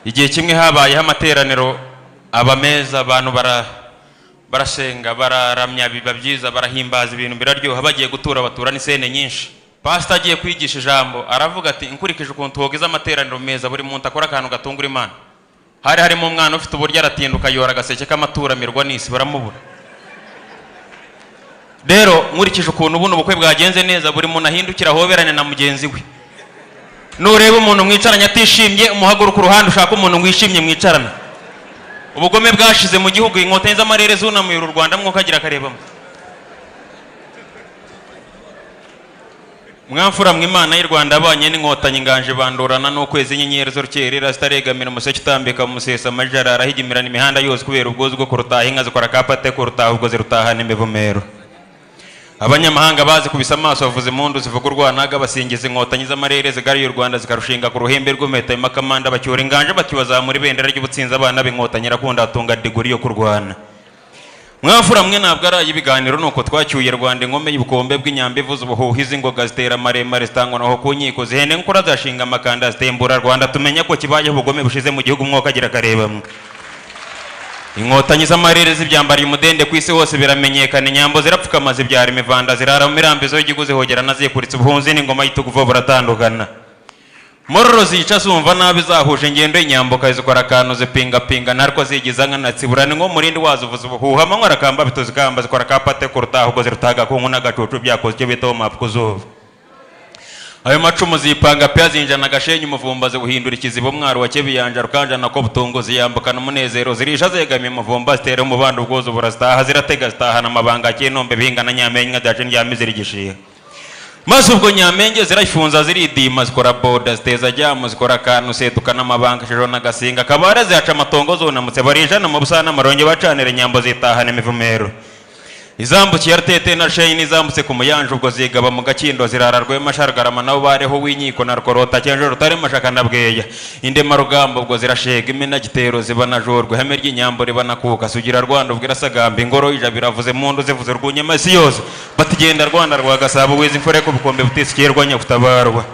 igihe kimwe habayeho amateraniro abameza abantu barasenga bararamya biba byiza barahimbaza ibintu biraryoha bagiye gutura batura n'isene nyinshi. Pastor agiye kwigisha ijambo aravuga ati inkurikije ukuntu wogiza amateraniro meza buri muntu akora akantu gatungura Imana. Hari harimo umwana ufite uburyo aratinduka yora agaseke k'amaturamirwa n'isi baramubura. Rero nkurikije ukuntu buno bukwe bwagenze neza buri muntu ahindukira hoberane na mugenzi we. Nureba umuntu mwicaranye atishimye umuhaguruka uruhande ushaka umuntu mwishimye mwicarana. Ubugome bwashize mu gihugu inkotanyi z'amarere zunamuye u Rwanda mwokagira karebamo. Mwamfura mw'Imana y'u Rwanda abanye n'inkotanyi nganje bandorana no kwezi inyenyeri zo rukerera zitaregamira umuseke utambika umusesa amajara arahigimirana imihanda yose kubera ubwozi bwo kurutaha inka zikora kapate kurutaha ubwo zirutahana imivumero. Abanyamahanga bazi kubisa amaso bavuze impundu zivuga urwanaga basingiza inkotanyi z'amarere zigariye u Rwanda zikarushinga ku ruhembe rw'umeta imakamanda bacyura inganje bakibazamura ibendera ry'ubutsinzi abana b'inkotanyi rakunda atunga diguri yo kurwana. Mwamfura mwe ntabwo ari ibiganiro nuko twacyuye Rwanda ingome y'ubukombe bw'inyambe ivuza ubuhuhizi ingoga zitera maremare zitangwa naho ku nkiko zihene nkora zashinga amakanda zitembura Rwanda tumenya ko kibayeho ubugome bushize mu gihugu mwokagira karebamwe. Inkotanyi z'amarere zibyambariye umudende ku isi hose biramenyekana inyambo zirapfukama zibyara imivanda zirara mu mirambizo y'igihugu zihogera nazikuritse ubuhunzi n'ingoma y'ituguvo buratandukana. Mororo zica zumva nabi zahuje ingendo y'inyambo zikora akantu zipinga nariko zigiza nkanatsiburana ngo murindi wazo uvuza ubuhuha amanywa arakamba bitozi kamba zikora kapate kurutaha ubwo zirutaga ku nkuna gacucu byakoze icyo bita map kuzuba. Ayo macumu zipanga pya zinjana agashenyi umuvumba ziguhindura ikizibo mwaro wa kebiyanja rukanjana ko butungozi yambukana umunezero zirisha zegamiye umuvumba zitera umubando ubwozo burasitaha ziratega zitahana amabanga cyenombe bingana nyamenye daje ryamizira igishiye. Maze ubwo nyamenge zirayifunza ziridima zikora boda ziteza jyamu zikora akantu setukana amabanga shiro nagasinga kabare zihaca amatongo zonamutse barijana mu busana maronge bacanira nyambo zitahana imivumero. Izambukiye RTT na Shayini izambutse ku muyanje ubwo zigaba mu gakindo zirararwe mashargarama nabo bareho winyiko na rukorota cyenje rutare mashaka nabweya inde marugamba ubwo zirashega imena gitero zibanajorwe hame ry'inyambo ribanakuka sugira Rwanda ubwo irasagamba ingoro ija biravuze mundu zivuze rwunyema isi yose batigenda Rwanda rwa Gasabo wezi mfore ko bukombe butisikirwa nyakutabarwa.